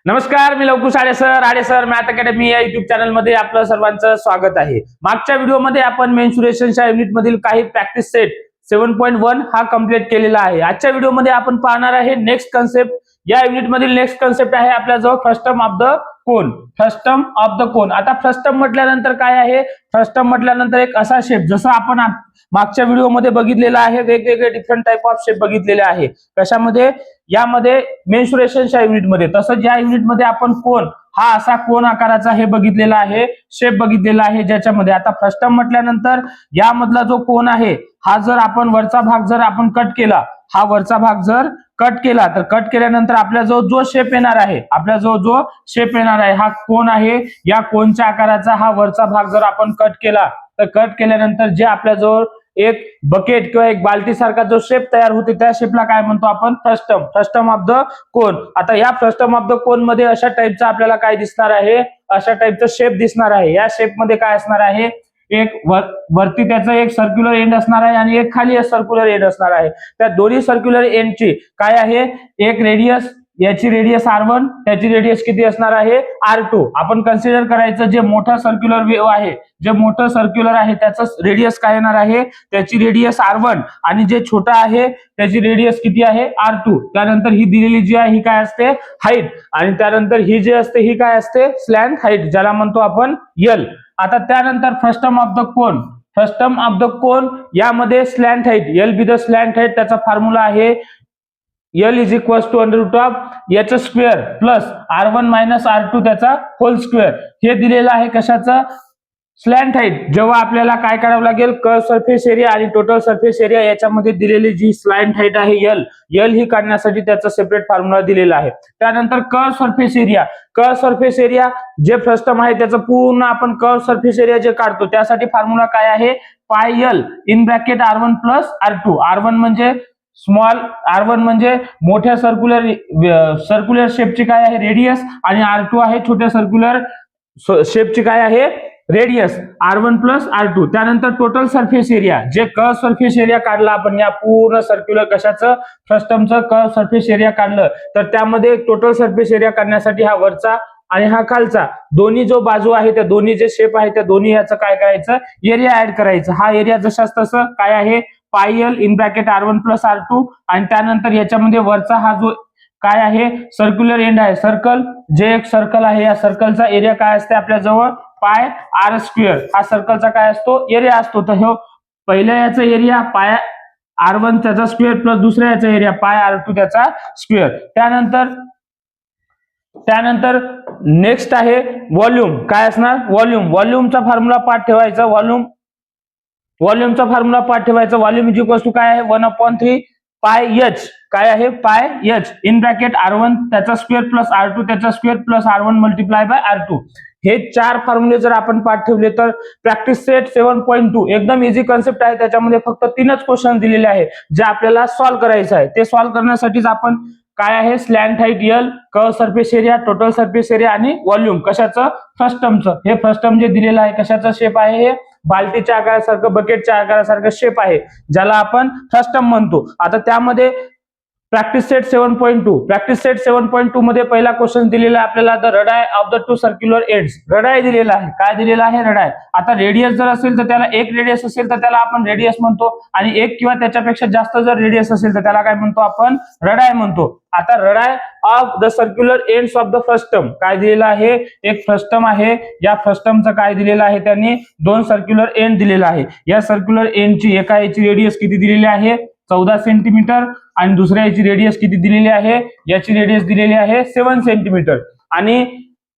नमस्कार, मी लवकुश आडे sir math academy या YouTube channel मध्ये आपलं सर्वांचं स्वागत आहे। मागच्या व्हिडिओमध्ये आपण मेन्सुरेशनच्या युनिट मधील काही प्रॅक्टिस सेट 7.1 हा कंप्लीट केलेला आहे। आजच्या व्हिडिओमध्ये आपण पाहणार आहे नेक्स्ट कन्सेप्ट। या युनिट मधील नेक्स्ट कन्सेप्ट आहे आपल्याजवळ frustum of the cone. Frustum of the कोन, आता फ्रस्टम म्हटल्यानंतर काय आहे? फ्रस्टम म्हटल्यानंतर एक असा शेप, जसं आपण मागच्या व्हिडिओमध्ये बघितलेला आहे, वेगवेगळे डिफरंट टाइप ऑफ शेप बघितलेले आहे। कशामध्ये? यामध्ये मेन्सुरेशनच्या युनिट मध्ये। तसंच या युनिट मध्ये आपण कोन, हा असा कोन आकाराचा हे बघितलेला आहे, शेप बघितलेला आहे, ज्याच्यामध्ये आता फ्रस्टम म्हटल्यानंतर यामधला जो कोन आहे, हा जर आपण वरचा भाग जर आपण कट केला, हा वरचा भाग जर कट केला, तर कट केल्यानंतर आपल्याजवळ जो शेप येणार आहे, आपल्याजवळ जो शेप येणार आहे हा कोन आहे। या कोनच्या आकाराचा हा वरचा भाग जर आपण कट केला, तर कट केल्यानंतर जे आपल्याजवळ एक बकेट किंवा एक बाल्टी सारखा जो शेप तयार होते, त्या शेपला काय म्हणतो आपण? फ्रस्टम। फ्रस्टम ऑफ द कोन। आता या फ्रस्टम ऑफ द कोन मध्ये अशा टाइपचा आपल्याला काय दिसणार आहे? अशा टाइपचा शेप दिसणार आहे। या शेप मध्ये काय असणार आहे? एक वरती त्याचा एक सर्क्युलर एंड असणार आहे आणि एक खाली सर्क्युलर एंड असणार आहे। त्या दोन्ही सर्क्युलर एंडची काय आहे? एक रेडियस, याची रेडियस R1, त्याची रेडियस किती असणार आहे? R2। आपण कन्सिडर करायचं जे मोठा सर्क्युलर वेव्ह आहे, जे मोठं सर्क्युलर आहे त्याचं रेडियस काय येणार आहे? त्याची रेडियस R1 आणि जे छोटा आहे त्याची रेडियस किती आहे? R2। त्यानंतर ही दिलेली जी आहे ही काय असते? हाईट। आणि त्यानंतर ही जी असते ही काय असते? स्लॅंट हाईट, ज्याला म्हणतो आपण L। आता त्यानंतर frustum of the cone. Frustum of the cone यामध्ये slant height, L be the slant height, त्याचा फॉर्म्युला आहे L is equals to under of याचा square plus R1 minus R2 त्याचा होल स्क्वेअर। हे दिलेलं आहे कशाचं? Slant height. जेव्हा आपल्याला काय करावं लागेल? कर्व सरफेस एरिया आणि टोटल सरफेस एरिया याच्यामध्ये दिलेली जी स्लॅंट हाईट आहे L ही काढण्यासाठी त्याचा सेपरेट फॉर्म्युला दिलेला आहे। त्यानंतर curve surface area. Curve surface area जे फ्रस्टम आहे त्याचं पूर्ण आपण कर्व सरफेस एरिया जे काढतो, त्यासाठी फॉर्म्युला काय आहे? पाय L in bracket R1 plus R2। R1 म्हणजे स्मॉल, R1 म्हणजे मोठ्या सर्क्युलर शेपची काय आहे? रेडियस, आणि R2 आहे छोट्या सर्क्युलर शेपची काय आहे? रेडियस। R1 plus R2। त्यानंतर total surface area, J curve surface area काढला आपण या पूर्ण सर्क्युलर कशाचं? फ्रस्टमचं कर्व सरफेस एरिया काढलं, तर त्यामध्ये टोटल सरफेस एरिया काढण्यासाठी हा वरचा आणि हा खालचा दोन्ही जो बाजू आहे, त्या दोन्ही जे शेप आहे त्या दोन्ही याचं काय करायचं? एरिया ऍड करायचं। हा एरिया जशाच तसं काय आहे? पाय L in bracket R1 plus R2। आणि त्यानंतर याच्यामध्ये वरचा हा जो काय आहे? सर्क्युलर एंड आहे, सर्कल, जे एक सर्कल आहे, या सर्कलचा एरिया काय असते आपल्या जवळ? पाय R स्क्वेअर। हा सर्कलचा काय असतो? एरिया असतो। तर हे पहिल्या याचा एरिया पाय R1 त्याचा स्क्वेअर प्लस दुसऱ्या याचा एरिया पाय R2 त्याचा स्क्वेअर। त्यानंतर नेक्स्ट आहे व्हॉल्यूम। काय असणार? व्हॉल्यूम। व्हॉल्यूमचा फॉर्म्युला पाठ ठेवायचा। व्हॉल्यूमचा फॉर्म्युला पाठ ठेवायचा। व्हॉल्यूम इज इक्वल टू काय आहे? 1/3 पाय H। काय आहे? पाय H इन ब्रॅकेट R1 त्याचा स्क्वेअर प्लस R2 त्याचा square plus R1 multiply by R2। हे चार फॉर्म्युले जर आपण पाठ ठेवले तर प्रॅक्टिस सेट 7.2 एकदम इझी कन्सेप्ट आहे। त्याच्यामध्ये फक्त 3च क्वेश्चन दिलेले आहे जे आपल्याला सॉल्व्ह करायचं आहे। ते सॉल्व्ह करण्यासाठीच आपण काय आहे? Slant height L, curve surface area, total surface area आणि व्हॉल्यूम कशाचं? फ्रस्टमचं। हे फ्रस्टम जे दिलेलं आहे कशाचा शेप आहे? हे बाल्टीच्या आकारासारखं, बकेटच्या आकारासारखं शेप आहे, ज्याला आपण फ्रस्टम म्हणतो। आता त्यामध्ये प्रॅक्टिस सेट 7.2, प्रॅक्टिस सेट 7.2 मध्ये पहिला क्वेश्चन दिलेला आहे आपल्याला, the radii of the two circular ends. Radii दिलेला आहे। काय दिलेला आहे? रडाय। आता रेडियस जर असेल तर त्याला एक रेडियस असेल तर त्याला आपण रेडियस म्हणतो, आणि एक किंवा त्याच्यापेक्षा जास्त जर रेडियस असेल तर त्याला काय म्हणतो आपण? रडाय म्हणतो। आता radii of the circular ends of the frustum काय दिलेला आहे? एक फ्रस्टम आहे, या फ्रस्टमचं काय दिलेलं आहे? त्यांनी दोन सर्क्युलर एंड दिलेला आहे। या सर्क्युलर एंडची एका याची रेडियस किती दिलेली आहे? 14 सेंटीमीटर, आणि दुसऱ्या याची रेडियस किती दिलेली आहे? याची रेडियस दिलेली आहे 7 सेंटीमीटर। आणि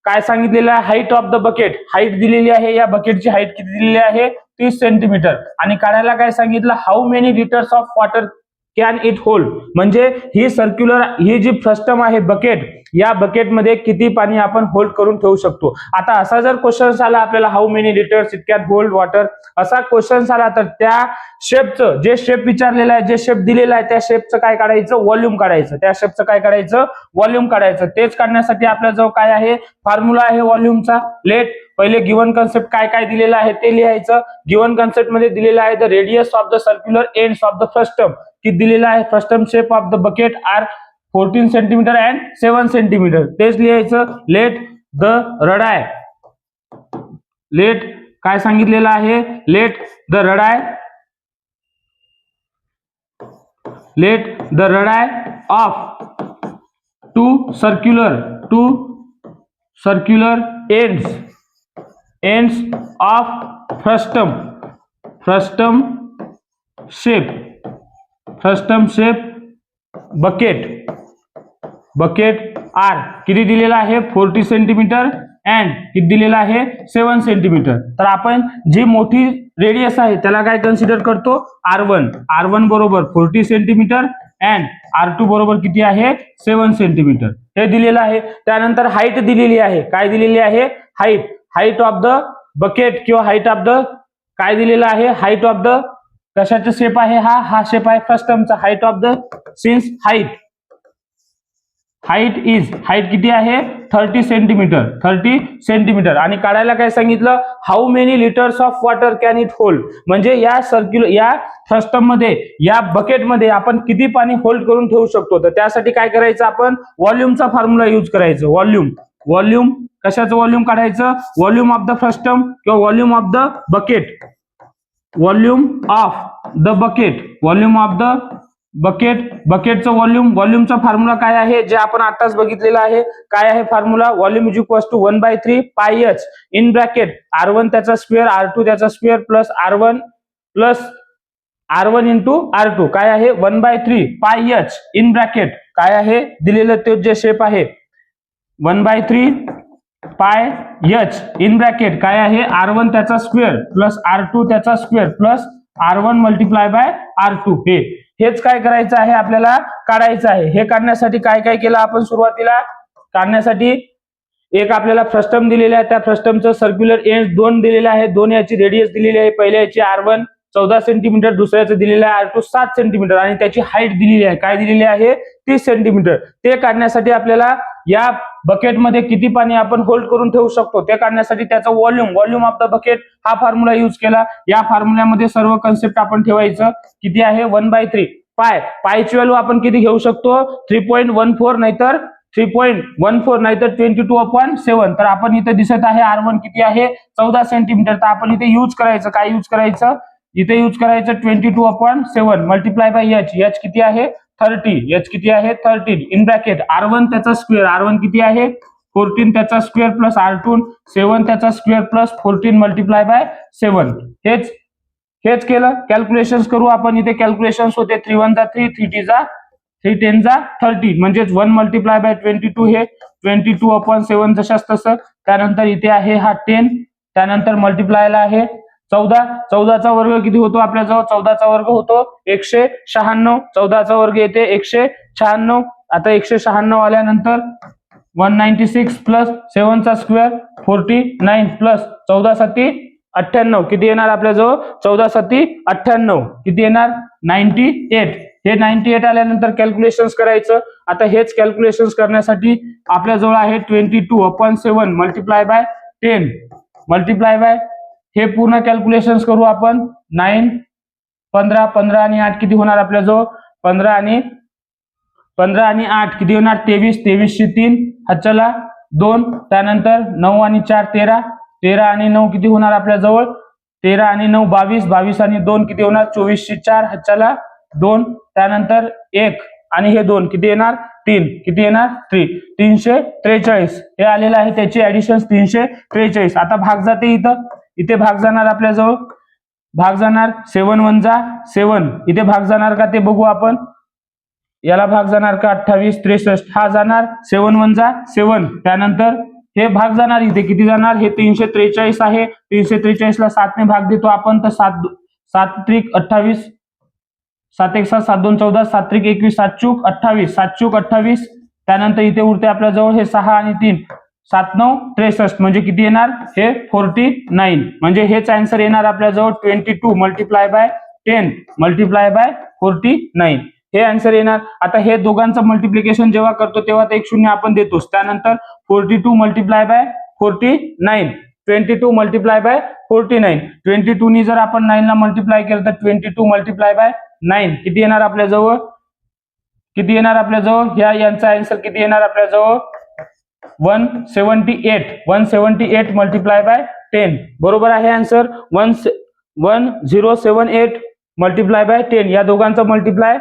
काय सांगितलेलं आहे? Height of the bucket, height दिलेली आहे, या बकेटची हाईट किती दिलेली आहे? 30 सेंटीमीटर। आणि काढायला काय सांगितलं? How many litres of water can it hold, म्हणजे ही सर्क्युलर, ही जी फ्रस्टम आहे बकेट, या बकेटमध्ये किती पाणी आपण होल्ड करून ठेवू शकतो। आता असा जर क्वेश्चन आला आपल्याला, how many litres it can hold water, असा क्वेश्चन आला तर त्या शेपचं, जे शेप विचारलेला आहे, जे शेप दिलेला आहे, त्या शेपचं काय काढायचं? व्हॉल्यूम काढायचं। त्या शेपचं काय काढायचं? व्हॉल्यूम काढायचं। तेच काढण्यासाठी आपल्याजवळ काय आहे? फॉर्म्युला आहे व्हॉल्यूमचा। लेट पहिले गिवन कन्सेप्ट काय काय दिलेलं आहे ते लिहायचं। गिवन कन्सेप्ट मध्ये दिलेलं आहे the radius of the circular ends of the frustum, किती दिलेला आहे? Frustum shape of the bucket are 14 centimetre and 7 centimetre. तेच लिहायचं. लेट द रडाय, लेट काय सांगितलेलं आहे, let the radii, let the radii of two circular ends of frustum shape bucket R किती दिलेला आहे 40 सेंटीमीटर अँड किती दिलेला आहे 7 सेंटीमीटर. तर आपण जी मोठी रेडियस आहे त्याला काय कन्सिडर करतो, R1 बरोबर 40 सेंटीमीटर अँड R2 बरोबर किती आहे 7 सेंटीमीटर हे दिलेलं आहे. त्यानंतर हाईट दिलेली आहे. काय दिलेली आहे, हाईट ऑफ द बकेट किंवा हाईट ऑफ द काय दिलेलं आहे, हाईट ऑफ द कशाचा शेप आहे, हा शेप आहे फ्रस्टमचा. Height of the since height किती आहे 30 सेंटीमीटर आणि काढायला काय सांगितलं, how many litres of water can it hold, म्हणजे या फ्रस्टम मध्ये या बकेट मध्ये आपण किती पाणी होल्ड करून ठेवू शकतो. तर त्यासाठी काय करायचं, आपण व्हॉल्यूमचा फॉर्म्युला यूज करायचं. व्हॉल्यूम कशाचं व्हॉल्यूम काढायचं, व्हॉल्यूम ऑफ द फ्रस्टम किंवा व्हॉल्यूम ऑफ द बकेट, बकेटचं व्हॉल्यूमचा फॉर्म्युला काय आहे, जे आपण आताच बघितलेलं आहे. काय आहे formula, volume is equals to 1/3 pi H in bracket R1 त्याचा स्क्वेअर R2 त्याचा square plus R1 into R2 काय आहे 1/3 पाय एच इन ब्रॅकेट काय आहे दिलेलं ते जे शेप आहे 1/3 पाय एच इन ब्रॅकेट काय आहे R1 त्याचा स्क्वेअर प्लस R2 त्याचा square plus R1 multiply by R2. हेच काय करायचं आहे, आपल्याला काढायचं आहे. हे काढण्यासाठी काय काय केलं आपण, सुरुवातीला काढण्यासाठी एक आपल्याला फ्रस्टम दिलेला आहे, त्या फ्रस्टमचं सर्क्युलर एंड 2 दिलेले आहे. 2 याची रेडियस दिलेली आहे. पहिल्या याची R1 14 सेंटीमीटर, दुसऱ्याचं दिलेलं आहे R2 7 सेंटीमीटर आणि त्याची हाईट दिलेली आहे. काय दिलेली आहे 30 सेंटीमीटर. ते काढण्यासाठी आपल्याला या बकेटमध्ये किती पाणी आपण होल्ड करून ठेवू शकतो ते काढण्यासाठी त्याचा व्हॉल्यूम ऑफ द बकेट हा फॉर्म्युला यूज केला. या फॉर्म्युल्यामध्ये सर्व कन्सेप्ट आपण ठेवायचं. किती आहे 1/3 पायची व्हॅल्यू आपण किती घेऊ शकतो 3.14 नाहीतर 22/7. तर आपण इथे दिसत आहे R1 किती आहे 14 सेंटीमीटर. तर आपण इथे यूज करायचं, काय यूज करायचं, इथे यूज करायचं 22/7 मल्टिप्लाय बाय एच किती आहे 30 इन ब्रॅकेट R1 त्याचा स्क्वेअर R1 किती आहे 14 त्याचा स्क्वेअर प्लस R2 7 त्याचा स्क्वेअर प्लस 14 मल्टिप्लाय बाय 7. हेच केलं. कॅल्क्युलेशन्स करू आपण. इथे कॅल्क्युलेशन्स होते 3 1 3 3 10 30 म्हणजेच 1 मल्टिप्लाय बाय 22 हे 22/7 जशाच तसं. त्यानंतर इथे आहे हा 10, त्यानंतर मल्टिप्लायला आहे 14चा वर्ग किती होतो आपल्याजवळ 14चा वर्ग होतो 196. 14चा वर्ग येते 196. आता 196 आल्यानंतर 196 प्लस 7 चा स्क्वेअर 49 प्लस 14 7 98 किती येणार आपल्याजवळ 14 7 98 किती येणार 98. हे 98 आल्यानंतर कॅल्क्युलेशन्स करायचं. आता हेच कॅल्क्युलेशन्स करण्यासाठी आपल्याजवळ आहे 22/7 मल्टिप्लाय बाय 10 मल्टिप्लाय बाय हे पूर्ण कॅल्क्युलेशन्स करू आपण. 9 15 आणि 8 किती होणार आपल्याजवळ 15 आणि 8 किती होणार 23 ची 3 हच्चला 2. त्यानंतर 9 आणि 4 13 आणि 9 किती होणार आपल्याजवळ 13 आणि 9 22 आणि 2 किती होणार 24 ची 4 हच्चला 2. त्यानंतर 1 आणि हे 2 किती येणार 3 किती येणार 343 हे आलेलं आहे. त्याची ऍडिशन 343. आता भाग जाते इथे भाग जाणार आपल्याजवळ भाग जाणार 7 1 जा 7 इथे भाग जाणार का ते बघू आपण. याला भाग जाणार का 28 63 हा जाणार 7 1 जा 7. त्यानंतर हे भाग जाणार इथे किती जाणार हे 343 आहे. 343 ला 7 ने भाग देतो आपण तर 7 त्रिक 28 7 1 7 7 2 14 7 त्रिक 21 7 चूक 28 त्यानंतर इथे उरते आपल्या जवळ हे 6 आणि 3 7 9 63 म्हणजे किती येणार हे 49 म्हणजे हेच आन्सर येणार आपल्या जवळ 22 मल्टिप्लाय बाय 10 मल्टिप्लाय बाय 49 हे आन्सर येणार. आता हे दोघांचं मल्टिप्लिकेशन जेव्हा करतो तेव्हा ते एक शून्य आपण देतोच. त्यानंतर 42 मल्टिप्लाय बाय 49 22 मल्टिप्लाय बाय 49 22 नी जर आपण 9 ला मल्टिप्लाय केलं तर 22 मल्टिप्लाय बाय 9 किती येणार आपल्या जवळ किती येणार आपल्याजवळ, यांचा आन्सर किती येणार आपल्याजवळ 178 मल्टिप्लाय बाय 10 बरोबर आहे आन्सर 1078 मल्टिप्लाय बाय 10 या दोघांचा मल्टिप्लाय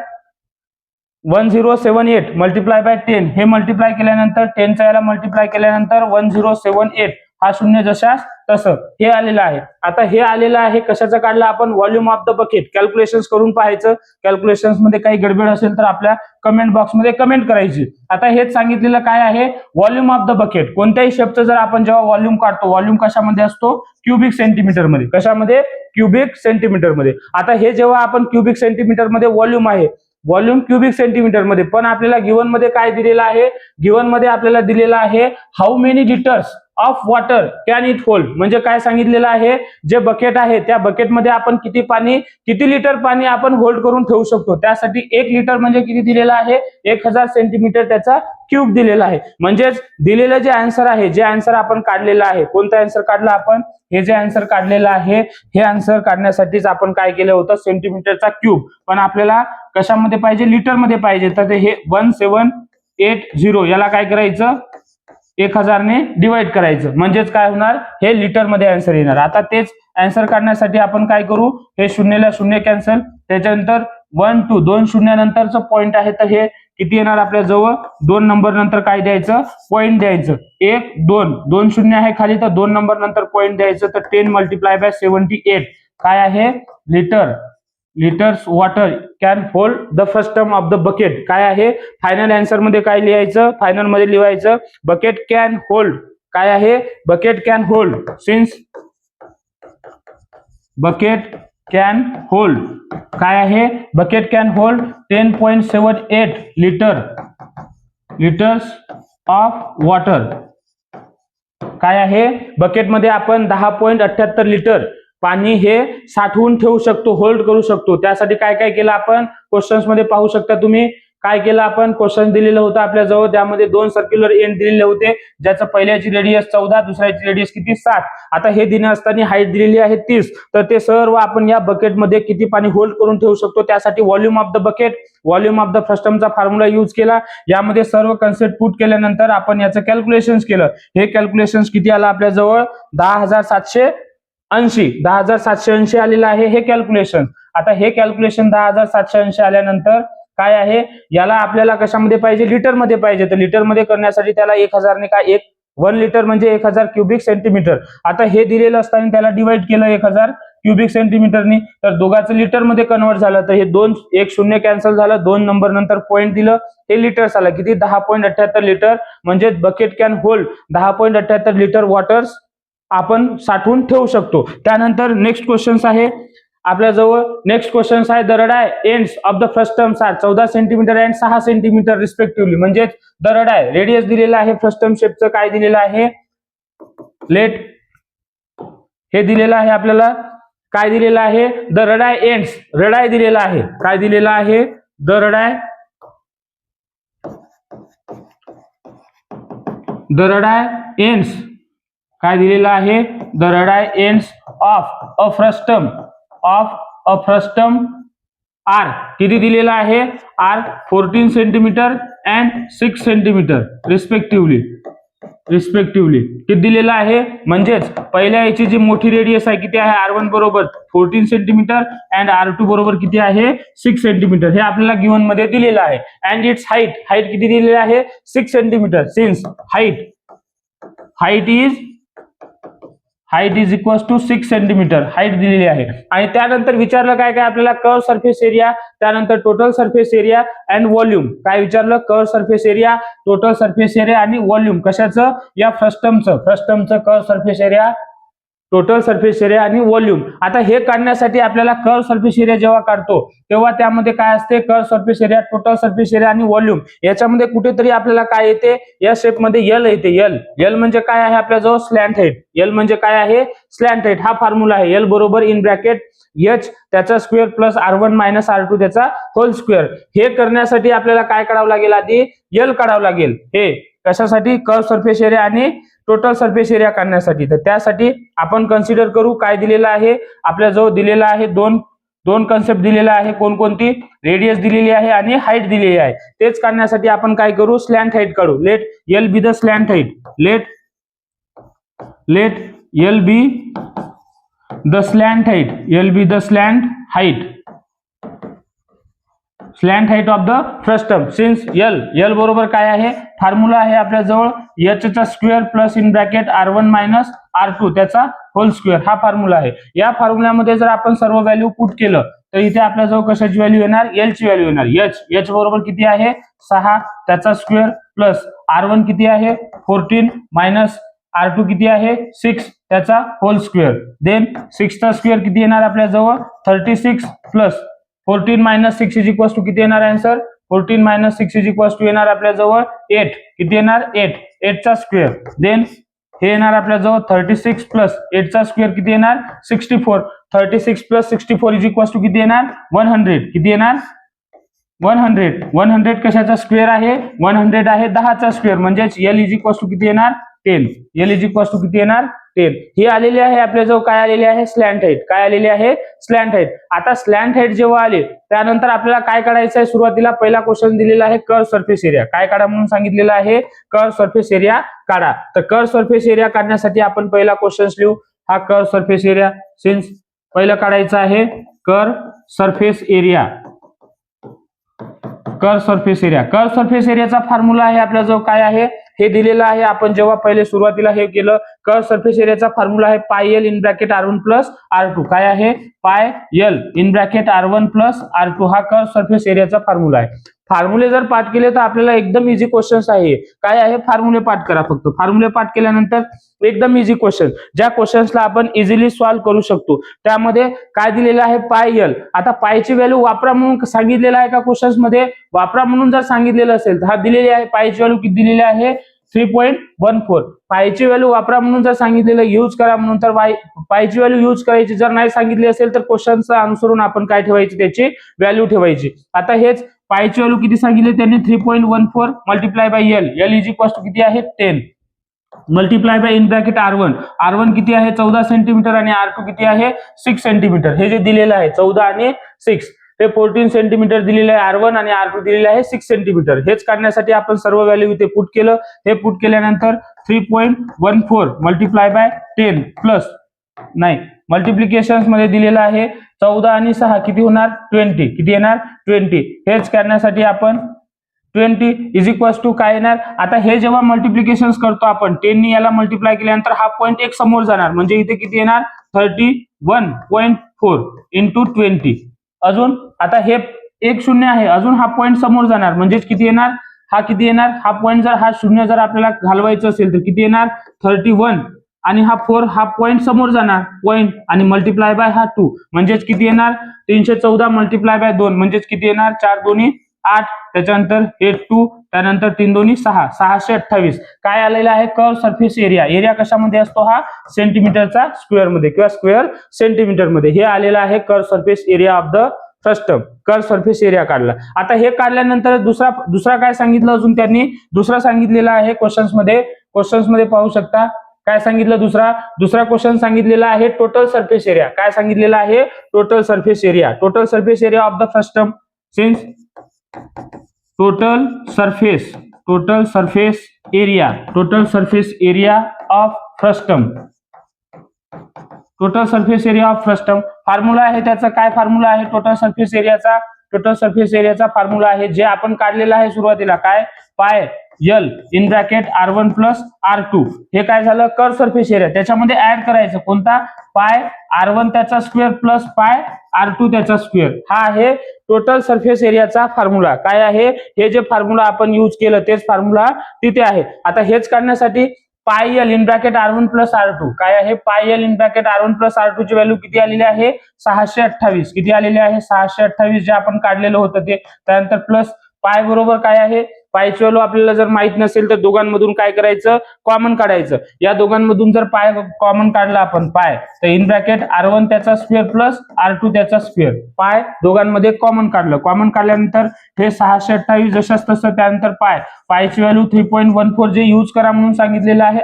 1078 मल्टिप्लाय बाय 10 हे मल्टिप्लाय केल्यानंतर 10 चा याला मल्टिप्लाय केल्यानंतर 1078 हा शून्य जशास तसं हे आलेलं आहे. आता हे आलेलं आहे कशाचं काढलं आपण, volume of the bucket. Calculations करून पाहायचं, कॅल्क्युलेशन्स मध्ये काही गडबड असेल तर आपल्या कमेंट बॉक्समध्ये कमेंट करायची. आता हेच सांगितलेलं काय आहे, व्हॉल्यूम ऑफ द बकेट. कोणत्याही शेपचं जर आपण जेव्हा व्हॉल्यूम काढतो, व्हॉल्यूम कशामध्ये असतो, क्युबिक सेंटीमीटर मध्ये. कशामध्ये, क्युबिक सेंटीमीटर मध्ये. आता हे जेव्हा आपण क्युबिक सेंटीमीटर मध्ये व्हॉल्यूम आहे, व्हॉल्यूम क्युबिक सेंटीमीटर मध्ये, पण आपल्याला गिवन मध्ये काय दिलेलं आहे, गिवन मध्ये आपल्याला दिलेलं आहे how many litres of water can it hold. म्हणजे काय सांगितलेलं आहे, जे बकेट आहे त्या बकेटमध्ये आपण किती लिटर पाणी आपण होल्ड करून ठेवू शकतो. त्यासाठी 1 लिटर म्हणजे किती दिलेलं आहे, 1000 सेंटीमीटर त्याचा क्यूब दिलेला आहे. म्हणजेच दिलेलं जे आन्सर आहे, जे आन्सर आपण काढलेलं आहे, कोणतं आन्सर काढलं आपण, हे जे आन्सर काढलेलं आहे, हे आन्सर काढण्यासाठीच आपण काय केलं होतं, सेंटीमीटरचा क्यूब. पण आपल्याला कशामध्ये पाहिजे, लिटर मध्ये पाहिजे. तर हे 1780 याला काय करायचं, 1000 ने डिवाइड करायचं. म्हणजेच काय होणार, हे लिटर मध्ये आन्सर येणार. आता तेच आन्सर काढण्यासाठी आपण काय करू, हे शून्यला शून्य कॅन्सल, त्याच्यानंतर 1 2 2 शून्यानंतरचं पॉईंट आहे, तर हे किती येणार आपल्या जवळ, 2 नंबर नंतर काय द्यायचं, पॉईंट द्यायचं. 1 2 2 शून्य आहे खाली, तर 2 नंबर नंतर पॉईंट द्यायचं. तर 10 मल्टिप्लाय बाय 78 काय आहे, litres water can hold the first term of the bucket. काय आहे, फायनल आन्सर मध्ये काय लिहायचं, फायनल मध्ये लिहायचं बकेट कॅन होल्ड. काय आहे, bucket can hold, since bucket can hold काय आहे, bucket can hold 10.78 litres of water. काय आहे, बकेटमध्ये आपण 10.78 लिटर पाणी हे साठवून ठेवू शकतो, होल्ड करू शकतो. त्यासाठी काय काय केलं आपण, क्वेश्चन्स मध्ये पाहू शकता तुम्ही. काय केलं आपण, क्वेश्चन दिलेलं होतं आपल्या जवळ, त्यामध्ये 2 सर्क्युलर एंड दिलेले होते, ज्याचं पहिल्याची रेडियस 14, दुसऱ्याची रेडियस किती 7. आता हे दिले असताना हाईट दिलेली आहे 30. तर ते सर्व आपण या बकेटमध्ये किती पाणी होल्ड करून ठेवू शकतो, त्यासाठी volume of the bucket, volume of the फ्रस्टमचा फॉर्म्युला यूज केला. यामध्ये सर्व कन्सेप्ट पुट केल्यानंतर आपण याचं कॅल्क्युलेशन्स केलं. हे कॅल्क्युलेशन्स किती आलं आपल्या जवळ, 10,780 आलेलं आहे हे कॅल्क्युलेशन. आता हे कॅल्क्युलेशन 10,780 आल्यानंतर काय आहे, याला आपल्याला कशामध्ये पाहिजे, लिटर मध्ये पाहिजे. तर लिटर मध्ये करण्यासाठी त्याला 1000 ने काय, 1 लिटर म्हणजे 1000 क्युबिक सेंटीमीटर. आता हे दिलेलं असताना त्याला डिवाइड केलं 1000 क्युबिक सेंटीमीटरनी, तर दोघांचं लिटर मध्ये कन्वर्ट झालं. तर हे 2 1 शून्य कॅन्सल झालं, 2 नंबर नंतर पॉईंट दिलं, हे लिटर्स आलं. किती, 10.78 लिटर. म्हणजे bucket can hold 10.78 litre waters आपण साठवून ठेवू शकतो. त्यानंतर नेक्स्ट क्वेश्चन आहे आपल्या जवळ, नेक्स्ट क्वेश्चन आहे, the radii ends of the frustums are 14 centimetre and 6 centimetre respectively. म्हणजे द रडाय रेडियस दिलेला आहे, फ्रस्टम शेपचं काय दिलेलं आहे, लेट हे दिलेलं आहे आपल्याला. काय दिलेलं आहे, द रडाय एंड्स, रडाय दिलेला आहे. काय दिलेलं आहे, द रडाय एंड्स काय दिलेलं आहे, the radii ends of a frustum are किती दिलेला आहे, are 14 centimetre and 6 centimetre respectively किती दिलेला आहे. म्हणजेच पहिल्या याची जी मोठी रेडियस आहे किती आहे, R1 बरोबर 14 सेंटीमीटर अँड R2 बरोबर किती आहे, 6 सेंटीमीटर. हे आपल्याला गिवन मध्ये दिलेलं आहे. अँड इट्स हाईट किती दिलेली आहे, 6 centimetre. Since height is equal to 6 centimetre height दिलेली आहे. आणि त्यानंतर विचारलं काय काय आपल्याला, कर्व सरफेस एरिया, त्यानंतर total surface area and volume. काय विचारलं, curve surface area, total surface area आणि व्हॉल्यूम कशाचं, या फ्रस्टमचं curve surface area, total surface area आणि व्हॉल्यूम. आता हे काढण्यासाठी आपल्याला कर्व सरफेस एरिया जेव्हा काढतो तेव्हा त्यामध्ये काय असते, curve surface area, total surface area आणि व्हॉल्यूम. याच्यामध्ये कुठेतरी आपल्याला काय येते, या शेप मध्ये एल येते. एल म्हणजे काय आहे आपल्या जवळ, स्लॅन्ट हाईट. एल म्हणजे काय आहे, स्लॅन्ट हाईट. हा फॉर्म्युला आहे, एल बरोबर इन ब्रॅकेट एच त्याचा square plus R1 minus R2 त्याचा होल स्क्वेअर. हे करण्यासाठी आपल्याला काय काढावं लागेल, आधी एल काढावं लागेल. हे कशासाठी, कर्व सरफेस एरिया आणि टोटल सरफेस एरिया काढण्यासाठी. तर त्यासाठी आपण कन्सिडर करू काय दिलेलं आहे आपल्या जवळ, दिलेला आहे 2 दोन कन्सेप्ट दिलेला आहे, कोणकोणती? रेडियस दिलेली आहे आणि हाईट दिलेली आहे. तेच काढण्यासाठी आपण काय करू? स्लॅन्ट हाईट काढू. Let L be the slant height. Let L be the slant height. L be the slant height. Slant height of the frustum. Since L बरोबर काय आहे? फॉर्म्युला आहे आपल्या जवळ एच चा square plus in bracket R1 minus R2 त्याचा whole square. हा formula आहे. या फॉर्म्युल्यामध्ये जर आपण सर्व व्हॅल्यू पुट केलं तर इथे आपल्या जवळ कशाची व्हॅल्यू येणार? एल ची व्हॅल्यू येणार. एच बरोबर किती आहे? 6 त्याचा स्क्वेअर प्लस R1 किती आहे? 14 मायनस R2 किती आहे? 6 त्याचा होल स्क्वेअर. देन 6 चा स्क्वेअर किती येणार आपल्या जवळ? 36 plus 14 minus 6 is equal to किती येणार answer? 14 minus 6 is equal to येणार आपल्या जवळ 8. किती येणार? 8 चा स्क्वेअर. देन हे येणार आपल्या जवळ 36 प्लस 8 चा स्क्वेअर किती येणार? 64. 36 प्लस 64 इज इक्वल टू किती येणार? 100. किती येणार? 100 कशाचा स्क्वेअर आहे? 100 आहे 10 चा स्क्वेअर. म्हणजेच एल इज इक्वल टू किती येणार? 10. एल इज इक्वल टू किती येणार? 10. ही आलेली आहे आपल्याजवळ काय आलेली आहे? Slant height. काय आलेली आहे? Slant height. आता स्लॅन्ट हाईट जेव्हा आले त्यानंतर आपल्याला काय काढायचं आहे? सुरुवातीला पहिला क्वेश्चन दिलेला आहे कर्व सरफेस एरिया. काय काढा म्हणून सांगितलेलं आहे? कर्व सरफेस एरिया काढा. तर कर्व सरफेस एरिया काढण्यासाठी आपण पहिला क्वेश्चन लिहू. हा कर्व सरफेस एरिया. सिन्स पहिलं काढायचं आहे curve surface area. Curve surface area. Curve surface एरियाचा फॉर्म्युला आहे आपल्याजवळ काय आहे? हे दिलेलं आहे. आपण जेव्हा पहिले सुरुवातीला हे केलं कर्व सरफेस एरियाचा फॉर्म्युला आहे पाय L in bracket R1 plus R2. काय आहे? पाय L in bracket R1 plus R2 हा कर्व सरफेस एरियाचा फॉर्म्युला आहे. फॉर्म्युले जर पाठ केले तर आपल्याला एकदम इझी क्वेश्चन्स आहे. काय आहे? फॉर्म्युले पाठ करा फक्त. फॉर्म्युले पाठ केल्यानंतर एकदम इझी क्वेश्चन, ज्या क्वेश्चन्सला आपण इझिली सॉल्व्ह करू शकतो. त्यामध्ये काय दिलेलं आहे? पाय एल. आता पायची व्हॅल्यू वापरा म्हणून सांगितलेलं आहे का क्वेश्चन्स मध्ये? वापरा म्हणून जर सांगितलेलं असेल तर हा दिलेली आहे. पायची व्हॅल्यू किती दिलेली आहे? 3.14. पायची व्हॅल्यू वापरा म्हणून जर सांगितलेलं यूज करा म्हणून तर पायची व्हॅल्यू यूज करायची. जर नाही सांगितली असेल तर क्वेश्चनचा अनुसरून आपण काय ठेवायची? त्याची व्हॅल्यू ठेवायची. आता हेच पायची व्हॅल्यू किती सांगितले त्यांनी? 3.14 multiply by L. L is equal to किती आहे? 10 multiply by in bracket R1 किती आहे? 14 सेंटीमीटर आणि R2 किती आहे? 6 सेंटीमीटर. हे जे दिलेलं आहे 14 आणि 6 हे 14 सेंटीमीटर दिलेलं आहे R1 आणि R2 दिलेलं आहे 6 सेंटीमीटर. हेच काढण्यासाठी आपण सर्व व्हॅल्यू इथे पुट केलं. हे पुट केल्यानंतर 3.14 मल्टिप्लाय बाय 10 प्लस नाही मल्टिप्लिकेशन मध्ये दिलेलं आहे 14 आणि 6 किती होणार? 20. किती येणार? 20. हेच करण्यासाठी आपण 20 इज इक्वल टू काय येणार? आता हे जेव्हा मल्टिप्लिकेशन करतो आपण 10 नी याला मल्टिप्लाय केल्यानंतर हा पॉईंट एक समोर जाणार. म्हणजे इथे किती येणार? 31.4 इंटू 20. अजून आता हे 1 0 आहे. अजून हा पॉईंट समोर जाणार. म्हणजे किती येणार? हा किती येणार? हा पॉईंट जर हा 0 जर आपल्याला घालवायचं असेल तर किती येणार? 31 आणि हा 4 हा पॉईंट समोर जाणार पॉईंट आणि मल्टिप्लाय बाय हा 2 म्हणजेच किती येणार? 314 मल्टिप्लाय बाय 2 म्हणजेच किती येणार? 4 2 8 त्याच्यानंतर 2 त्यानंतर 3 2 6 628. काय आलेला आहे? Curve surface area. एरिया कशामध्ये असतो? हा सेंटीमीटरचा स्क्वेअर मध्ये किंवा स्क्वेअर सेंटीमीटर मध्ये. हे आलेला आहे curve surface area of the frustum. Curve surface area काढला. आता हे काढल्यानंतर दुसरा काय सांगितलं अजून त्यांनी? दुसरा सांगितलेला आहे क्वेश्चन्स मध्ये पाहू शकता. काय सांगितलं? दुसरा क्वेश्चन सांगितलेला आहे टोटल सरफेस एरिया. काय सांगितलेलं आहे? Total surface area. Total surface area of the frustum. Since total surface area of frustum. Total surface area of frustum formula आहे त्याचा. काय फॉर्म्युला आहे टोटल सरफेस एरियाचा? टोटल सरफेस एरियाचा फॉर्म्युला आहे जे आपण काढलेला आहे सुरुवातीला. काय? पाय L in bracket R1 plus R2. हे काय झालं? Curve surface area. त्याच्यामध्ये ऍड करायचं कोणता? पाय R1 त्याचा स्क्वेअर प्लस पाय R2 त्याचा स्क्वेअर. हा आहे टोटल सरफेस एरियाचा फॉर्म्युला. काय आहे? हे जे फॉर्म्युला आपण यूज केलं तेच फॉर्म्युला तिथे आहे. आता हेच काढण्यासाठी पाय L in bracket R1 plus R2. काय आहे? पाय L in bracket R1 plus R2 ची व्हॅल्यू किती आलेली आहे? 628. किती आलेली आहे? 628 जे आपण काढलेलं होतं ते. त्यानंतर प्लस पाय बरोबर काय आहे? पायची व्हॅल्यू आपल्याला जर माहित नसेल तर दोघांमधून काय करायचं? कॉमन काढायचं. या दोघांमधून जर पाय कॉमन काढला आपण पाय तर इन ब्रॅकेट R1 त्याचा स्क्वेअर प्लस R2 त्याचा स्क्वेअर. पाय दोघांमध्ये कॉमन काढलं. कॉमन काढल्यानंतर हे 628 जशाच तसं. त्यानंतर पायची व्हॅल्यू 3.14 जे यूज करा म्हणून सांगितलेलं आहे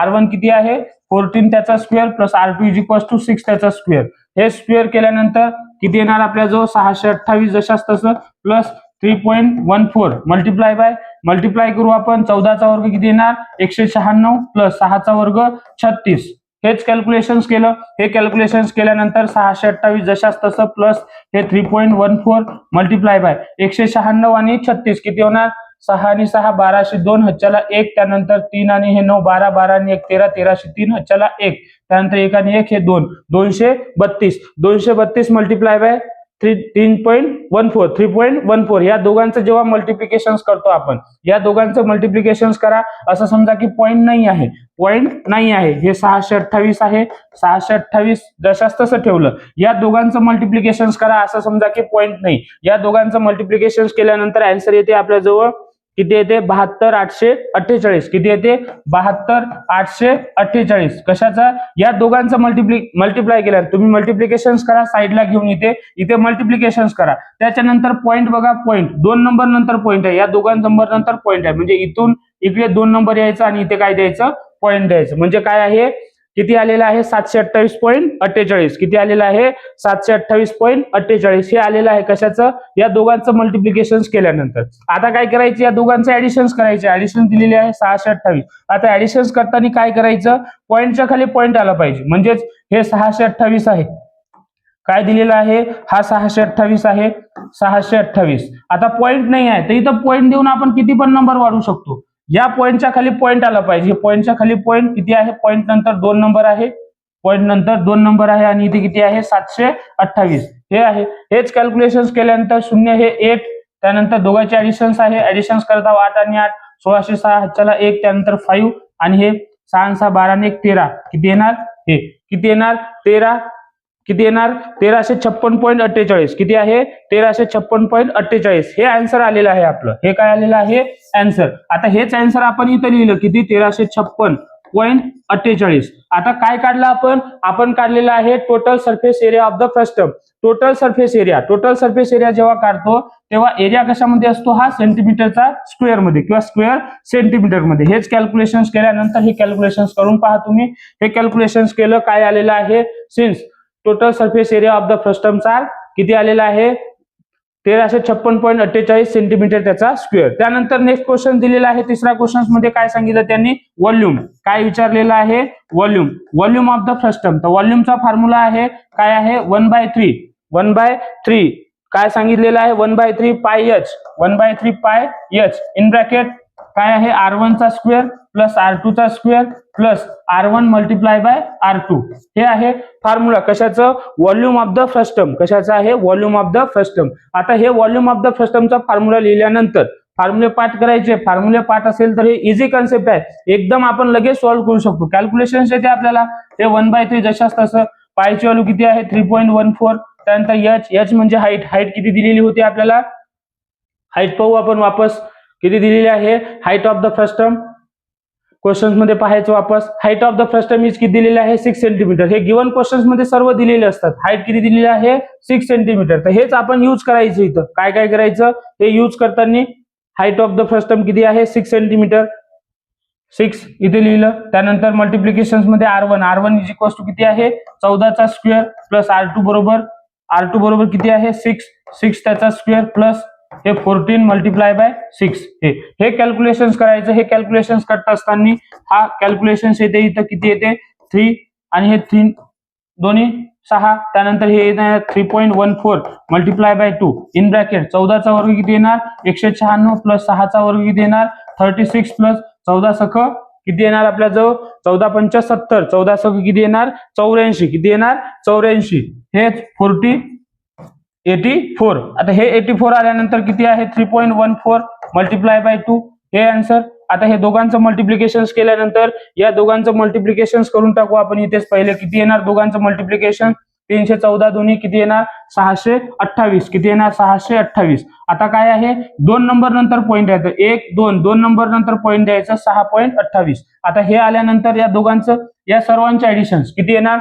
R1 किती आहे? 14 त्याचा square plus R2 is equal to 6 त्याचा स्क्वेअर. हे स्क्वेअर केल्यानंतर किती येणार आपल्याजवळ 628 जशाच तसं प्लस 3.14 मल्टिप्लाय करू आपण. 14चा वर्ग किती येणार 196 प्लस 6चा वर्ग 36. हेच कॅल्क्युलेशन्स केलं. हे कॅल्क्युलेशन्स केल्यानंतर 628 जशाच तसं प्लस हे 3.14 मल्टिप्लाय बाय 196 आणि 36 किती होणार 6 आणि 6 12 2 हच्च्याला 1 त्यानंतर 3 आणि हे 9 12 12 आणि 1 13 13 3 हच्च्याला 1 त्यानंतर 1 आणि 1 हे 2 232 मल्टिप्लाय बाय 3.14 या दोघांचं जेव्हा मल्टिप्लिकेशन करतो आपण या दोघांचं मल्टिप्लिकेशन करा. असं समजा की पॉईंट नाही आहे हे 628 आहे 628 जशाच तसं ठेवलं. या दोघांचं मल्टिप्लिकेशन करा असं समजा की पॉईंट नाही. या दोघांचं मल्टिप्लिकेशन केल्यानंतर आन्सर येते आपल्याजवळ किती येते 72,848. किती येते 72,848. कशाचा या दोघांचं मल्टिप्लाय केल्यानंतर तुम्ही मल्टिप्लिकेशन करा साईडला घेऊन इथे मल्टिप्लिकेशन करा. त्याच्यानंतर पॉईंट बघा पॉईंट 2 नंबर नंतर पॉईंट आहे या दोघां नंबर नंतर पॉईंट आहे म्हणजे इथून इकडे 2 नंबर यायचा आणि इथे काय द्यायचं पॉईंट द्यायचं. म्हणजे काय आहे किती आलेलं आहे 728.48. किती आलेलं आहे 728.48. हे आलेलं आहे कशाचं या दोघांचं मल्टिप्लिकेशन केल्यानंतर. आता काय करायचं या दोघांचं ऍडिशन करायचे. ऍडिशन दिलेली आहे 628. आता ऍडिशन करताना काय करायचं पॉईंटच्या खाली पॉईंट आला पाहिजे. म्हणजेच हे 628 आहे काय दिलेलं आहे हा 628 आहे 628. आता पॉईंट नाही आहे तर इथं पॉईंट देऊन आपण किती पण नंबर वाढवू शकतो. या पॉईंटच्या खाली पॉईंट आला पाहिजे. पॉईंटच्या खाली पॉईंट किती आहे पॉईंट नंतर 2 नंबर आहे पॉईंट नंतर 2 नंबर आहे आणि इथे किती आहे 728 हे आहे. हेच कॅल्क्युलेशन केल्यानंतर 0 हे 8 त्यानंतर दोघांचे ऍडिशन्स आहे. ऍडिशन्स करता 8 आणि 8 1606 हच्च्याला 1 त्यानंतर 5 आणि हे 6 आणि 6 12 आणि 1 13 किती येणार हे किती येणार 13 किती येणार 1356.48. किती आहे 1356.48. हे आन्सर आलेलं आहे आपलं. हे काय आलेलं आहे आन्सर. आता हेच आन्सर आपण इथं लिहिलं किती 1356.48. आता काय काढलं आपण काढलेलं आहे total surface area of the frustum. Total surface area जेव्हा काढतो तेव्हा एरिया कशामध्ये असतो हा सेंटीमीटरचा स्क्वेअर मध्ये किंवा स्क्वेअर सेंटीमीटर मध्ये. हेच कॅल्क्युलेशन केल्यानंतर हे कॅल्क्युलेशन करून पहा तुम्ही. हे कॅल्क्युलेशन केलं काय आलेलं आहे since total surface area of the फ्रस्टमचा किती आलेला आहे 1356.48 सेंटीमीटर त्याचा स्क्वेअर. त्यानंतर नेक्स्ट क्वेश्चन दिलेला आहे. तिसऱ्या क्वेश्चन मध्ये काय सांगितलं त्यांनी व्हॉल्यूम काय विचारलेलं आहे व्हॉल्यूम ऑफ द फ्रस्टम. तर व्हॉल्यूमचा फॉर्म्युला आहे काय आहे 1/3 काय सांगितलेलं आहे 1/3 पाय h इन ब्रॅकेट काय आहे R1 चा स्क्वेअर प्लस R2 चा square plus R1 multiply by R2. हे आहे फॉर्म्युला कशाचं व्हॉल्यूम ऑफ द फ्रस्टम. कशाचं आहे व्हॉल्यूम ऑफ द फ्रस्टम. आता हे व्हॉल्यूम ऑफ द फ्रस्टमचा फॉर्म्युला लिहिल्यानंतर फॉर्म्युले पाठ करायचे. फॉर्म्युले पाठ असेल तर हे इझी कन्सेप्ट आहे. एकदम आपण लगेच सॉल्व्ह करू शकतो. कॅल्क्युलेशन येते आपल्याला हे 1/3 जशाच तसं पायची व्हॅल्यू किती आहे 3.14. त्यानंतर h म्हणजे हाईट किती दिलेली होती आपल्याला हाईट पाहू आपण वापस किती दिलेली आहे height of the frustum. Questions मध्ये पाहायचं वापस height of the frustum is किती दिलेली आहे 6 सेंटीमीटर. हे गिवन क्वेश्चन्स मध्ये सर्व दिलेले असतात. हाईट किती दिलेली आहे 6 सेंटीमीटर. तर हेच आपण यूज करायचं इथं काय करायचं हे यूज करताना हाईट ऑफ द फ्रस्टम किती आहे 6 सेंटीमीटर 6 इथे लिहिलं. त्यानंतर मल्टिप्लिकेशन मध्ये R1 इज इक्वल टू किती आहे 14चा स्क्वेअर प्लस R2 बरोबर किती आहे 6 त्याचा स्क्वेअर प्लस हे 14 मल्टिप्लाय बाय 6. हे कॅल्क्युलेशन करायचं. हे कॅल्क्युलेशन करत असताना हा कॅल्क्युलेशन येते इथं किती येते 3 आणि हे 3 दोन्ही 6 त्यानंतर हे येणार 3.14 मल्टिप्लाय बाय 2 इन ब्रॅकेट 14चा वर्ग किती येणार 196 प्लस 6चा वर्ग किती येणार 36 प्लस 14 सख किती येणार आपल्या जवळ 14 पंच 70 14 सख किती येणार 84 किती येणार 84. हे 84. आता हे 84 आल्यानंतर किती आहे 3.14 मल्टिप्लाय बाय 2 हे आन्सर. आता हे दोघांचं मल्टिप्लिकेशन केल्यानंतर या दोघांचं मल्टिप्लिकेशन करून टाकू आपण. इथेच पहिले किती येणार दोघांचं मल्टिप्लिकेशन 314 दोन्ही किती येणार 628 किती येणार 628. आता काय आहे 2 नंबर नंतर पॉईंट आहे तर 1 2 नंबर नंतर पॉईंट द्यायचं 6.28. आता हे आल्यानंतर या दोघांचं या सर्वांचे ऍडिशन किती येणार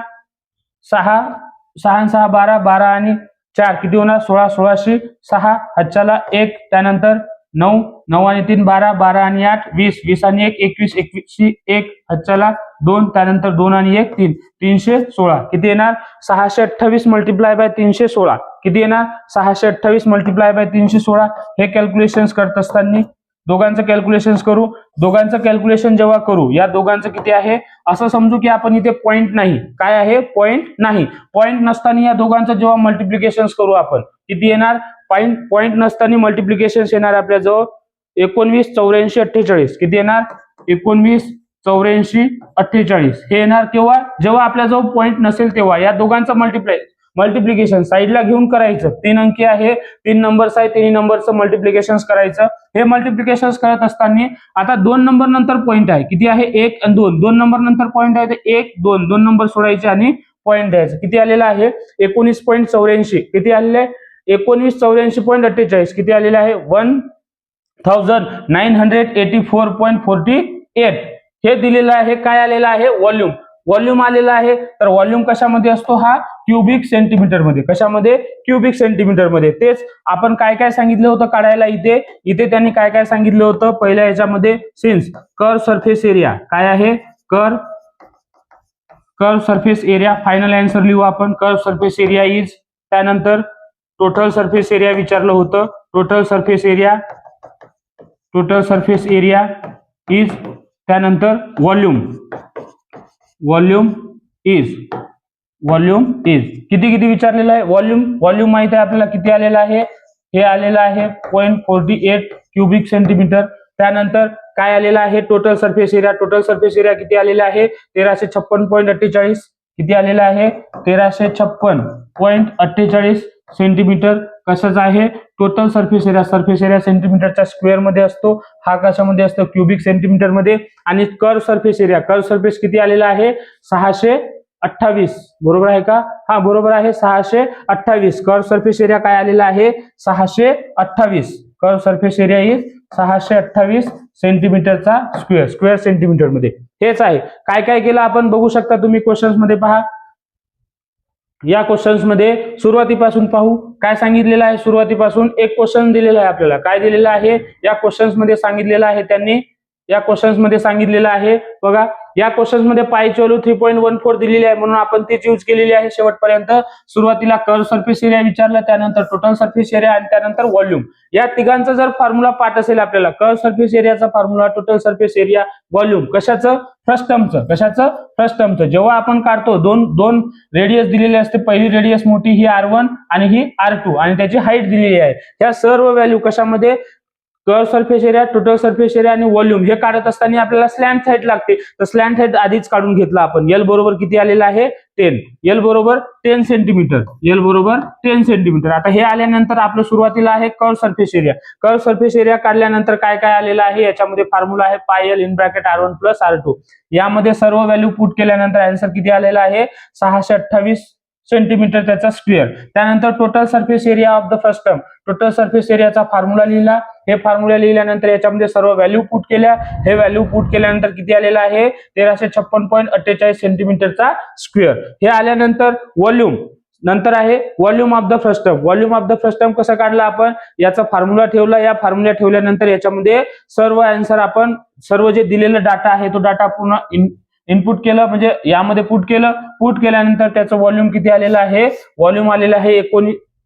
6 6 6 12 12 आणि 4 किती होणार 16 16 6 हच्च्याला 1 त्यानंतर 9 9 आणि 3 12, 12 आणि 8 20, 20 आणि 1 21, 21 1 हातच्याला 2, त्यानंतर 2 आणि 1 3, 316 किती येणार 628 मल्टिप्लाय बाय 316 किती येणार 628 मल्टिप्लाय बाय 316. हे कॅल्क्युलेशन्स करत असताना दोघांचं कॅल्क्युलेशन्स करू. दोघांचं कॅल्क्युलेशन जेव्हा करू या दोघांचं किती आहे असं समजू की आपण इथे पॉइंट नाही, काय आहे पॉइंट नाही. पॉइंट नसताना या दोघांचं जेव्हा मल्टिप्लिकेशन्स करू आपण किती येणार पॉइंट नसताना मल्टिप्लिकेशन्स येणार आपल्या जवळ 19 84 48 किती येणार 19 84 48. हे येणार केव्हा जेव्हा आपल्या जवळ पॉइंट नसेल तेव्हा. या दोघांचं मल्टिप्लिकेशन साईडला घेऊन करायचं. 3 अंकी आहे 3 नंबर्स आहे 3 नंबरचं मल्टिप्लिकेशन करायचं. हे मल्टिप्लिकेशन करत असताना आता 2 नंबर नंतर पॉइंट आहे किती आहे 1 आणि 2. 2 नंबर नंतर पॉइंट आहे 1 2 2 नंबर सोडायचे आणि पॉइंट द्यायचं. किती आलेला आहे 19.84 किती आलेलं आहे 1984.48 किती आलेलं आहे 1984.48. हे दिलेलं आहे काय आलेलं आहे व्हॉल्यूम आलेला आहे. तर व्हॉल्यूम कशामध्ये असतो हा क्युबिक सेंटीमीटर मध्ये. कशामध्ये क्युबिक सेंटीमीटर मध्ये. तेच आपण काय काय सांगितलं होतं काढायला इथे त्यांनी काय काय सांगितलं होतं पहिल्या याच्यामध्ये सिन्स कर्व सरफेस एरिया काय आहे curve surface area. Final answer लिहू आपण कर्व सरफेस एरिया इज. त्यानंतर टोटल सरफेस एरिया विचारलं होतं. Total surface area is. त्यानंतर व्हॉल्यूम इज किती विचारलेलं आहे व्हॉल्यूम माहिती आहे आपल्याला किती आलेलं आहे हे आलेलं आहे 0.48 क्युबिक सेंटीमीटर. त्यानंतर काय आलेलं आहे टोटल सरफेस एरिया किती आलेला आहे 1356.48 किती आलेला आहे 1356.48 सेंटीमीटर. कशाचा आहे टोटल सरफेस एरिया सेंटीमीटरच्या स्क्वेअर मध्ये असतो. हा कशामध्ये असतो क्युबिक सेंटीमीटर मध्ये. आणि कर्व सरफेस किती आलेला आहे 628 बरोबर आहे का हा बरोबर आहे 628. कर्व सरफेस एरिया काय आलेला आहे 628. कर्व सरफेस एरिया इज 628 सेंटीमीटरचा स्क्वेअर सेंटीमीटर मध्ये. हेच आहे काय काय केलं आपण बघू शकता तुम्ही क्वेश्चन्स मध्ये पहा. या क्वेश्चन्स मध्ये सुरुवातीपासून पाहू काय सांगितलेलं आहे. सुरुवातीपासून एक क्वेश्चन दिलेला आहे आपल्याला. काय दिलेलं आहे या क्वेश्चन्स मध्ये सांगितलेलं आहे त्यांनी. या क्वेश्चन्स मध्ये सांगितलेलं आहे बघा. या क्वेश्चन्स मध्ये पायची व्हॅल्यू 3.14 दिलेली आहे म्हणून आपण तीच यूज केलेली आहे शेवटपर्यंत. सुरुवातीला कर्व सरफेस एरिया विचारला, त्यानंतर टोटल सरफेस एरिया आणि त्यानंतर व्हॉल्यूम. या तिघांचा जर फॉर्म्युला पाठ असेल आपल्याला कर्व सरफेस एरियाचा formula, total surface area, volume कशाचं फर्स्ट टर्मचं जेव्हा आपण काढतो दोन रेडियस दिलेले असते. पहिली रेडियस मोठी ही R1 आणि ही R2 आणि त्याची हाईट दिलेली आहे. या सर्व व्हॅल्यू कशामध्ये curve surface area, total surface area आणि व्हॉल्यूम हे काढत असताना आपल्याला स्लॅंट हाईट लागते. तर स्लॅंट हाईट आधीच काढून घेतला आपण. L बरोबर किती आलेला आहे 10. L बरोबर 10 सेंटीमीटर. आता हे आल्यानंतर आपलं सुरुवातीला आहे कर्व सरफेस एरिया काढल्यानंतर काय काय आलेलं आहे याच्यामध्ये फॉर्म्युला आहे पाय L in bracket R1 plus R2. यामध्ये सर्व व्हॅल्यू पुट केल्यानंतर आन्सर किती आलेला आहे 628 सेंटीमीटर त्याचा स्क्वेअर. त्यानंतर total surface area of the first term. Total surface एरियाचा फॉर्म्युला लिहिला. हे फॉर्म्युला लिहिल्यानंतर याच्यामध्ये सर्व व्हॅल्यू पुट केल्या. हे व्हॅल्यू पुट केल्यानंतर किती आलेला आहे 1356.48 सेंटीमीटरचा स्क्वेअर. हे आल्यानंतर व्हॉल्यूम. नंतर आहे volume of the first term कसं काढला आपण याचा फॉर्म्युला ठेवला. या फॉर्म्युला ठेवल्यानंतर याच्यामध्ये सर्व आन्सर आपण सर्व जे दिलेलं डाटा आहे तो डाटा पूर्ण इनपुट केलं म्हणजे यामध्ये पुट केल्यानंतर त्याचं व्हॉल्यूम किती आलेलं आहे व्हॉल्यूम आलेलं आहे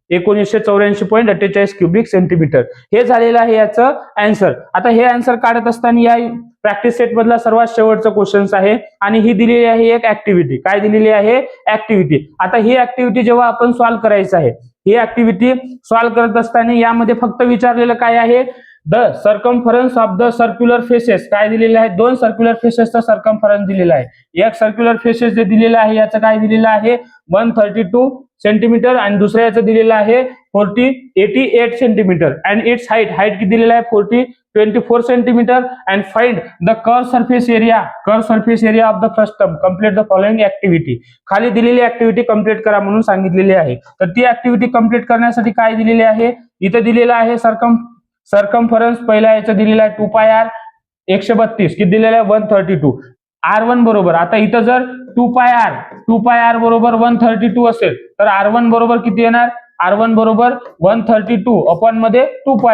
1984.48 क्युबिक सेंटीमीटर. हे झालेलं आहे याचं आन्सर. आता हे आन्सर काढत असताना या प्रॅक्टिस सेट मधला सर्वात शेवटचा क्वेश्चन्स आहे आणि ही दिलेली आहे एक ऍक्टिव्हिटी. काय दिलेली आहे ऍक्टिव्हिटी. आता ही ऍक्टिव्हिटी जेव्हा आपण सॉल्व्ह करायचं आहे ही ऍक्टिव्हिटी सॉल्व्ह करत असताना यामध्ये फक्त विचारलेलं काय आहे the circumference of the circular faces काय दिलेलं आहे 2 सर्क्युलर फेसेसचा सर्कम्फरन्स दिलेला आहे. एक सर्क्युलर फेसेस जे दिलेलं आहे याचं काय दिलेलं आहे 132 सेंटीमीटर आणि दुसऱ्या याचं दिलेलं आहे 88 सेंटीमीटर अँड इट्स हाईट किती दिलेला आहे 24 centimetre and find the curve surface area of the first term. Complete the following activity. खाली दिलेली ऍक्टिव्हिटी कंप्लीट करा म्हणून सांगितलेली आहे. तर ती ऍक्टिव्हिटी कंप्लीट करण्यासाठी काय दिलेली आहे इथे दिलेलं आहे सर्कम्फरन्स. पहिला याचं दिलेलं आहे 2πr 132 किती दिलेलं आहे 132. R1 बरोबर आता इथं जर 2πr बरोबर 132 असेल तर R1 बरोबर किती येणार R1 बरोबर 132 अपॉन मध्ये 2π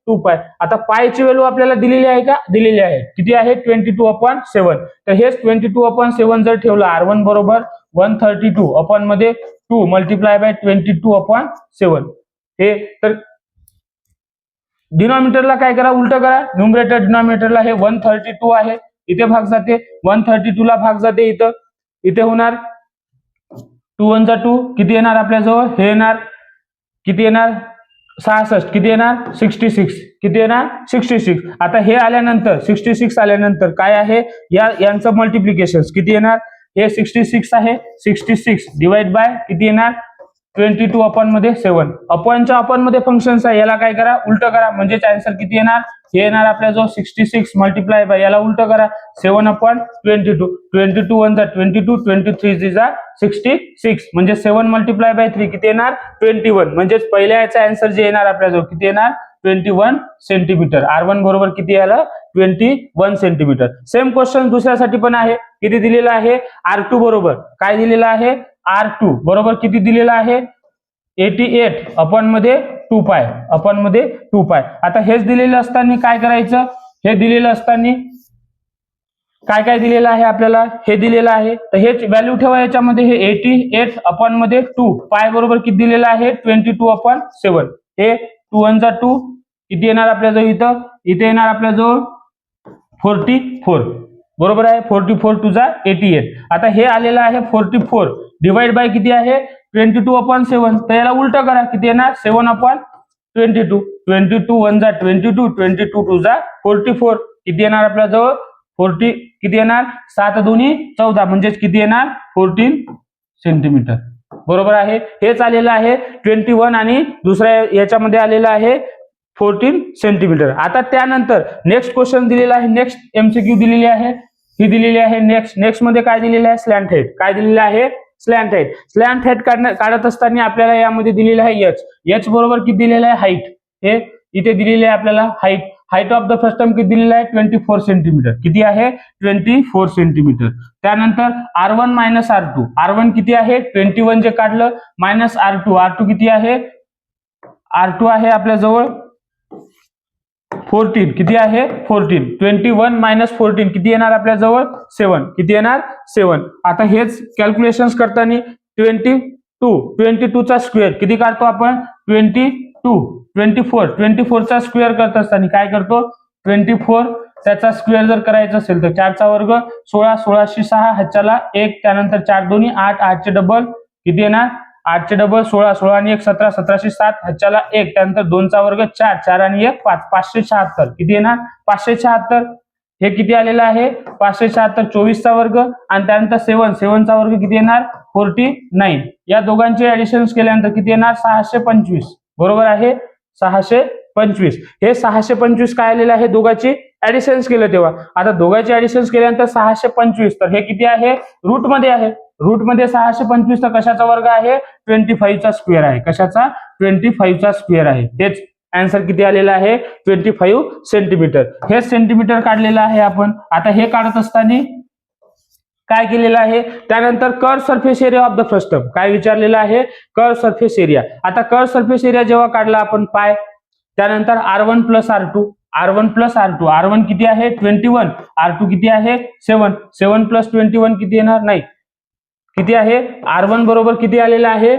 2π. आता पायची व्हॅल्यू आपल्याला दिलेली आहे का? दिलेली आहे. किती आहे? 22/7. तर हेच 22/7 जर ठेवलं R1 बरोबर 132 अपॉन मध्ये 2 मल्टिप्लाय बाय 22/7. हे तर डिनॉमिनेटरला काय करा? उलट करा. न्यूमरेटर डिनॉमिनेटरला हे 132 आहे, इथे भाग जाते, 132 ला भाग जाते इथं, इथे होणार 2 1 जा 2, किती येणार आपल्याजवळ? हे येणार किती येणार? 66. किती येणार? 66. किती येणार? 66. आता हे आल्यानंतर 66 आल्यानंतर काय आहे? यांचं मल्टिप्लिकेशन किती येणार? हे 66 आहे, 66 डिवाइड बाय किती येणार? 22/7. अपॉनच्या अपॉन मध्ये फंक्शन्स आहे, याला काय करा? उलट करा. म्हणजेच आन्सर किती येणार? हे येणार आपल्याजवळ 66 मल्टिप्लाय बाय याला उलट करा 7/22. 22 1 जा 22, 23 जा 66 म्हणजे 7 मल्टिप्लाय बाय 3 किती येणार? 21. म्हणजेच पहिल्या याचा आन्सर जे येणार आपल्याजवळ किती येणार? 21 सेंटीमीटर. R1 बरोबर किती आलं? 21 सेंटीमीटर. सेम क्वेश्चन दुसऱ्यासाठी पण आहे. किती दिलेलं आहे? R2 बरोबर काय दिलेलं आहे? R2 बरोबर किती दिलेलं आहे? 88 अपॉन मध्ये 2π, अपॉन मध्ये 2π. आता हेच दिलेलं असताना काय करायचं? हे दिलेलं असताना काय काय दिलेलं आहे आपल्याला? हे दिलेलं आहे, तर हेच व्हॅल्यू ठेवा याच्यामध्ये. हे 88 अपॉन मध्ये 2π बरोबर किती दिलेलं आहे? 22/7. हे 2 1 जा 2 किती येणार आपल्याजवळ? इथं इथे येणार आपल्याजवळ 44 बरोबर आहे. 44 2 जा 88. आता हे आलेलं आहे 44 डिवाइड बाय किती आहे? 22/7. तर याला उलट करा. किती येणार? 7/22. 22 1 जा 22, 22 2 जा 44. किती येणार आपल्याजवळ? 40. किती येणार? 7 2 14 म्हणजेच किती येणार? 14 सेंटीमीटर. बरोबर आहे. हेच आलेलं आहे 21 आणि दुसऱ्या याच्यामध्ये आलेलं आहे 14 सेंटीमीटर. आता त्यानंतर नेक्स्ट क्वेश्चन दिलेला आहे, नेक्स्ट MCQ दिलेली आहे, ही दिलेली आहे. नेक्स्ट मध्ये काय दिलेलं आहे? Slant height. काय दिलेलं आहे? Slant height. स्लॅन्ट हाईट काढत असताना आपल्याला यामध्ये दिलेलं आहे एच बरोबर किती दिलेलं आहे? हाईट. हे इथे दिलेले आहे आपल्याला height. Height of the first term किती दिलेला आहे? 24 सेंटीमीटर. किती आहे? 24 सेंटीमीटर. त्यानंतर R1 मायनस R2. R1 किती आहे? 21 जे काढलं मायनस R2 किती आहे? R2 आहे आपल्याजवळ 14. किती आहे? 14. 21 मायनस 14 किती येणार आपल्याजवळ? 7. किती येणार? 7. आता हेच कॅल्क्युलेशन्स करताना 22 चा स्क्वेअर किती काढतो आपण? 24 चा स्क्वेअर करत असताना काय करतो? 24 त्याचा स्क्वेअर जर करायचा असेल तर 4 चा वर्ग 16, 16 6 हातच्याला 1, त्यानंतर 4 2 8, 8 चे डबल किती येणार? 8 चे डबल 16, 16 आणि 1 17, 17 7 हातच्याला 1, त्यानंतर 2 चा वर्ग 4, 4 आणि 1 5, 576. किती येणार? 576. हे किती आलेलं आहे? 576. 24 चा वर्ग आणि त्यानंतर 7 चा वर्ग किती येणार? 49. या दोघांचे ऍडिशन केल्यानंतर किती येणार? 625. बरोबर आहे 625. हे 625 काय आलेलं आहे? दोघांची ऍडिशन केलं तेव्हा. आता दोघांची ऍडिशन केल्यानंतर 625, तर हे किती आहे? रूट मध्ये आहे. रूट मध्ये 625 तर कशाचा वर्ग आहे? 25 चा स्क्वेअर आहे. कशाचा? 25 चा स्क्वेअर आहे. हेच आन्सर किती आलेला आहे? 25 सेंटीमीटर. हे सेंटीमीटर काढलेलं आहे आपण. आता हे काढत असताना काय केलेलं आहे? त्यानंतर curve surface area of the first term काय विचारलेलं आहे? Curve surface area. आता कर्व सरफेस एरिया जेव्हा काढला आपण पाय, त्यानंतर R1 plus R2, R1 plus R2. R1 किती आहे? 21. R2 किती आहे? 7. 7 प्लस 21 किती येणार? नाही, किती आहे? R1 बरोबर किती आलेला आहे?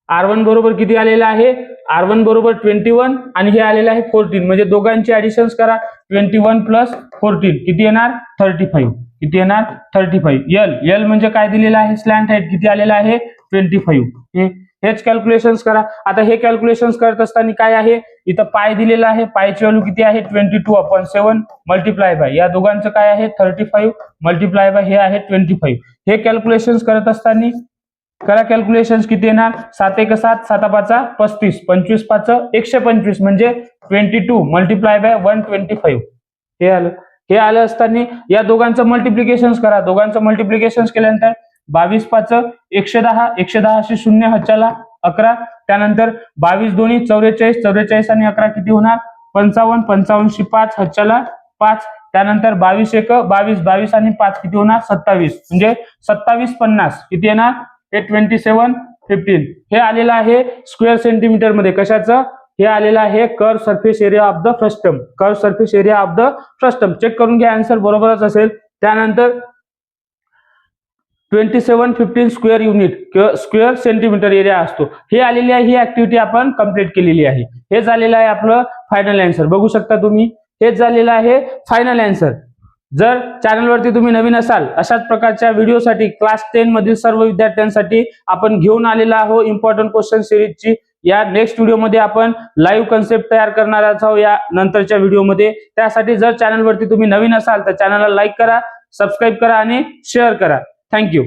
R1 बरोबर किती आलेला आहे? R1 बरोबर 21 आणि हे आलेलं आहे 14. म्हणजे दोघांची ऍडिशन करा. 21 प्लस 14 किती येणार? 35. किती येणार? 35. L म्हणजे काय दिलेलं आहे? स्लॅन्ट हाईट किती आलेला आहे? 25. हेच कॅल्क्युलेशन्स करा. आता हे कॅल्क्युलेशन्स करत असताना काय आहे? इथं पाय दिलेला आहे. पायची व्हॅल्यू किती आहे? 22/7 मल्टिप्लाय बाय या दोघांचं काय आहे? 35 मल्टिप्लाय बाय हे आहे 25. हे कॅल्क्युलेशन्स करत असताना करा कॅल्क्युलेशन्स किती येणार? 7 1 7, 7 5 35, 25 5 125 म्हणजे 22 मल्टिप्लाय बाय 125. हे आलं. हे आलं असताना या दोघांचं मल्टिप्लिकेशन्स करा. दोघांचं मल्टिप्लिकेशन्स केल्यानंतर 22 5 110, 110 0 हातच्याला 11, त्यानंतर 22 2 44, 44 आणि 11 किती होणार? 55, 55 5 हातच्याला 5, त्यानंतर 22 1 22, 22 आणि 5 किती होणार? 27. म्हणजे 27 50 किती येणार? हे 27 15. हे आलेलं आहे स्क्वेअर सेंटीमीटर मध्ये. कशाचं? हे आलेलं आहे curve surface area of the frustum. Curve surface area of the frustum check करून घ्या, आन्सर बरोबरच असेल. त्यानंतर 2715 स्क्वेअर युनिट किंवा स्क्वेअर सेंटीमीटर एरिया असतो. हे आलेली आहे, ही ऍक्टिव्हिटी आपण कंप्लीट केलेली आहे. हे झालेलं आहे आपलं फायनल आन्सर. बघू शकता तुम्ही, हेच झालेलं आहे फायनल आन्सर. जर चॅनलवरती तुम्ही नवीन असाल, अशाच प्रकारच्या व्हिडिओसाठी क्लास 10 मधील सर्व विद्यार्थ्यांसाठी आपण घेऊन आलेला आहोत इम्पॉर्टंट क्वेश्चन सिरीजची. या नेक्स्ट व्हिडिओमध्ये आपण लाईव्ह कन्सेप्ट तयार करणार आहोत या नंतरच्या व्हिडिओमध्ये. त्यासाठी जर चॅनलवरती तुम्ही नवीन असाल तर चॅनलला लाईक करा, सबस्क्राईब करा आणि शेअर करा. थँक्यू.